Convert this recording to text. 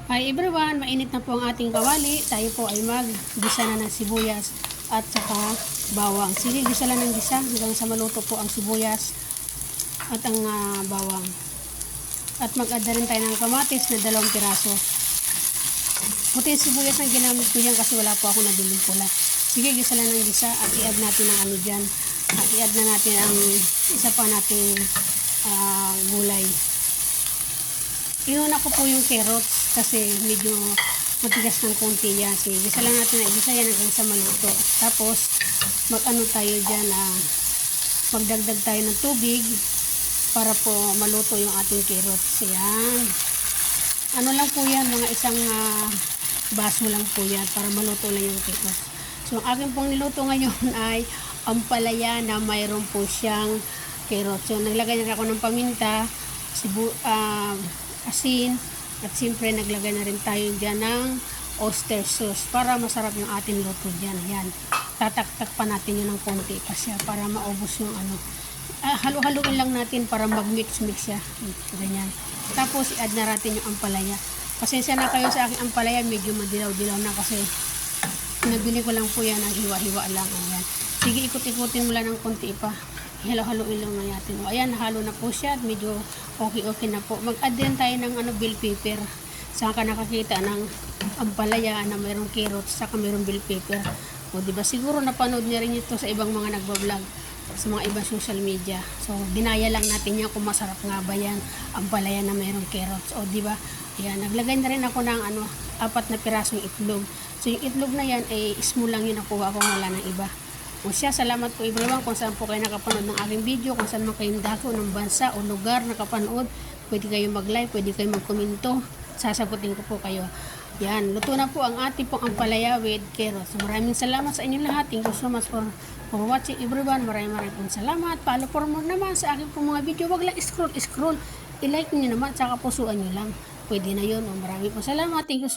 Hi everyone, mainit na po ang ating kawali. Tayo po ay mag-gisa na ng sibuyas at saka bawang. Sige, gisa lang ng gisa hanggang sa maluto po ang sibuyas at ang bawang. At mag-add na rin tayo ng kamatis na 2 piraso. Puti sibuyas ang ginamit ko dyan kasi wala po ako nabiling pula. Sige, gisa lang ng gisa at i-add natin ang ano dyan. At i-add na natin ang isa pa nating gulay. Inuna ko po yung carrots kasi medyo matigas ng konti yan. Sige, gisa lang natin na igisa yan hanggang sa maluto. Tapos, mag-ano tayo dyan, magdagdag tayo ng tubig para po maluto yung ating carrots. Yan. Ano lang po yan, mga isang baso lang po yan para maluto lang yung carrots. So, ang aking pong niluto ngayon ay ampalaya na mayroon po siyang carrots. So, naglagay na ako ng paminta, asin, at siyempre naglagay na rin tayo dyan ng oyster sauce para masarap yung ating luto dyan. Yan. Tataktak pa natin yun ng konti pa siya para maubos yung ano. Halo-haloin lang natin para mag-mix-mix siya. Ganyan. Tapos i-add na natin yung ampalaya. Pasensya na kayo sa aking ampalaya, medyo madilaw-dilaw na kasi nabili ko lang po yan ng hiwa-hiwa lang. Ayan. Sige, ikot-ikutin mo lang ng konti pa. Halo-haloin lang natin. Ayan, halo na po siya at medyo okay na po. Mag-add din tayo ng bell pepper. Saan ka nakakita ng ampalaya na mayroong carrots saka mayroong bell pepper. O diba, siguro napanood niya rin ito sa ibang mga nagbablog sa mga ibang social media. So, dinaya lang natin yan kung masarap nga ba yan ampalaya na mayroong carrots. O diba, ayan, naglagay na rin ako ng 4 na pirasong itlog. So, yung itlog na yan, small lang yun nakuha ko, wala ng iba. O siya, salamat po everyone kung saan po kayo nakapanood ng aking video, kung saan man kayong dako ng bansa o lugar nakapanood, pwede kayo mag-like, pwede kayo mag-komento, sasagutin ko po kayo. Yan, luto na po ang ating pong ampalaya with carrots. Maraming salamat sa inyong lahat. Thank you so much for watching everyone. Maraming pong salamat. Follow for more naman sa aking pong mga video. Wag lang scroll. I-like nyo naman, saka pusuan nyo lang. Pwede na yun. Maraming pong salamat. Thank you so much.